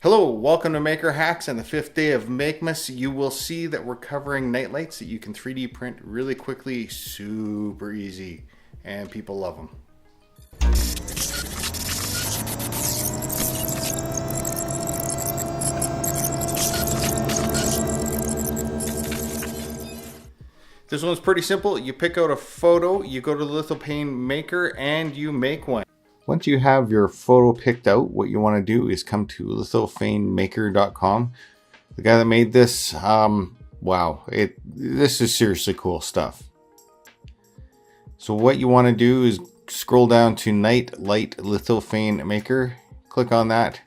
Hello, welcome to Maker Hacks. On the fifth day of Makesmas, you will see that we're covering night lights that you can 3D print really quickly, super easy, and people love them. This one's pretty simple. You pick out a photo, you go to the Lithophane maker, and you make one. Once you have your photo picked out, what you want to do is come to lithophanemaker.com. The guy that made this, wow, this is seriously cool stuff. So what you want to do is scroll down to Night Light Lithophane Maker. Click on that.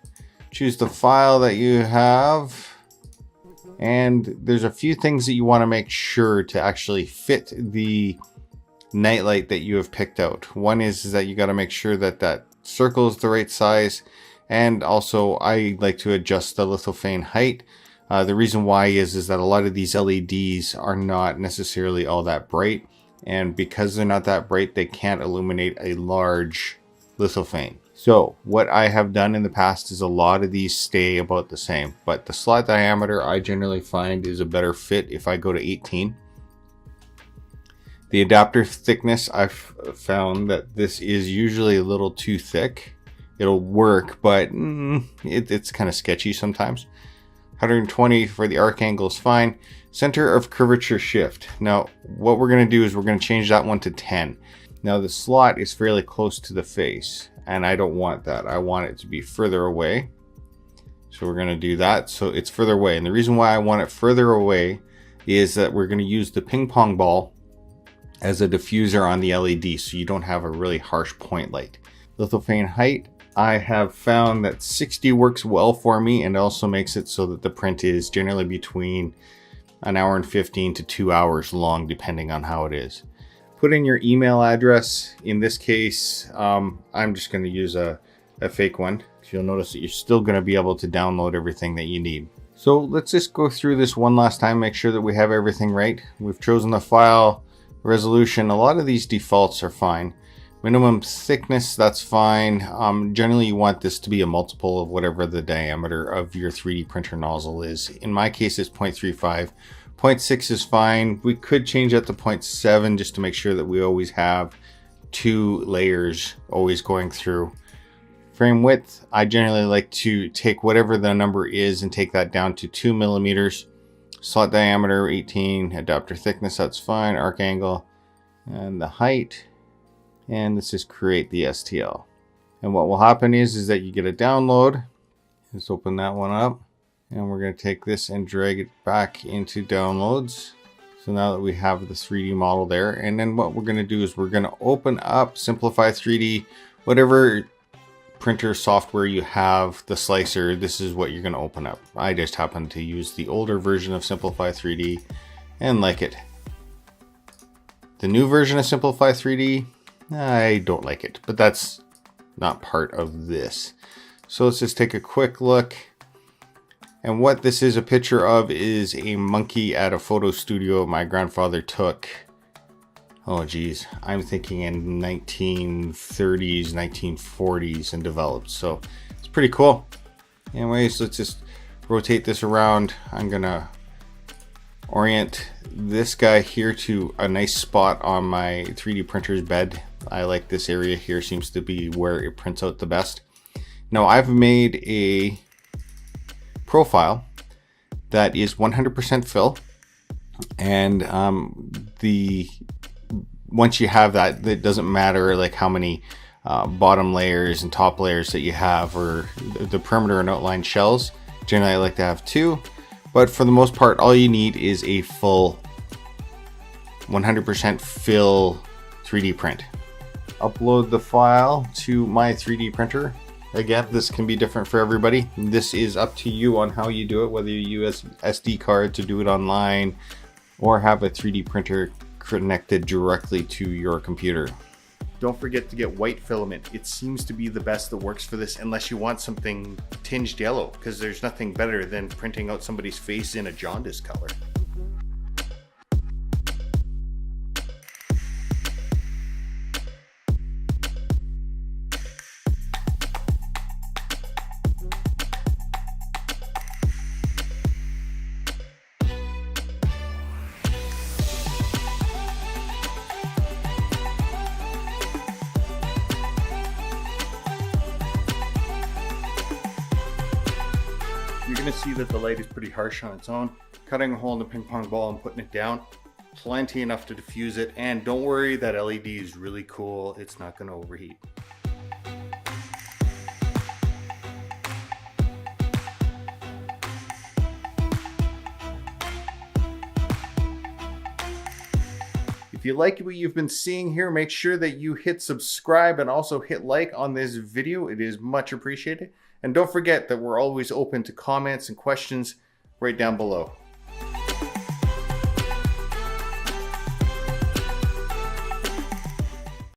Choose the file that you have. And there's a few things that you want to make sure to actually fit the nightlight that you have picked out. One is that you got to make sure that that circle is the right size, and also I like to adjust the lithophane height. The reason why is that a lot of these LEDs are not necessarily all that bright, and because they're not that bright, they can't illuminate a large lithophane. So what I have done in the past is a lot of these stay about the same, but the slot diameter I generally find is a better fit if I go to 18. The adapter thickness, I've found that this is usually a little too thick. It'll work, but it's kind of sketchy sometimes. 120 for the arc angle is fine. Center of curvature shift. Now, what we're going to do is we're going to change that one to 10. Now, the slot is fairly close to the face, and I don't want that. I want it to be further away. So we're going to do that. So it's further away. And the reason why I want it further away is that we're going to use the ping pong ball as a diffuser on the LED, so you don't have a really harsh point light. Lithophane height, I have found that 60 works well for me, and also makes it so that the print is generally between an hour and 15 to 2 hours long, depending on how it is. Put in your email address. In this case, I'm just going to use a fake one. You'll notice that you're still going to be able to download everything that you need. So let's just go through this one last time, make sure that we have everything right. We've chosen the file resolution. A lot of these defaults are fine. Minimum thickness, that's fine. Generally you want this to be a multiple of whatever the diameter of your 3D printer nozzle is. In my case it's 0.35. 0.6 is fine. We could change that to 0.7 just to make sure that we always have two layers always going through. Frame width, I generally like to take whatever the number is and take that down to 2 millimeters. Slot diameter 18, adapter thickness, that's fine, arc angle, and the height, and this is create the STL. And what will happen is that you get a download. Let's open that one up, and we're going to take this and drag it back into downloads. So now that we have the 3D model there, and then what we're going to do is we're going to open up Simplify 3D, whatever printer software you have, the slicer, this is what you're going to open up. I just happen to use the older version of Simplify 3D and like it. The new version of Simplify 3D, I don't like it, but that's not part of this. So let's just take a quick look. And what this is a picture of is a monkey at a photo studio my grandfather took. Oh geez, I'm thinking in 1930s, 1940s and developed. So it's pretty cool. Anyways, let's just rotate this around. I'm gonna orient this guy here to a nice spot on my 3D printer's bed. I like this area here, seems to be where it prints out the best. Now I've made a profile that is 100% fill, and once you have that, it doesn't matter like how many bottom layers and top layers that you have, or the perimeter and outline shells. Generally I like to have 2, but for the most part all you need is a full 100% fill 3D print. Upload the file to my 3D printer. Again, this can be different for everybody. This is up to you on how you do it, whether you use SD card to do it online or have a 3D printer connected directly to your computer. Don't forget to get white filament. It seems to be the best that works for this, unless you want something tinged yellow, because there's nothing better than printing out somebody's face in a jaundice color. you're gonna see that the light is pretty harsh on its own. Cutting a hole in the ping pong ball and putting it down, plenty enough to diffuse it. And don't worry, that LED is really cool. It's not gonna overheat. If you like what you've been seeing here, make sure that you hit subscribe and also hit like on this video. It is much appreciated. And don't forget that we're always open to comments and questions right down below.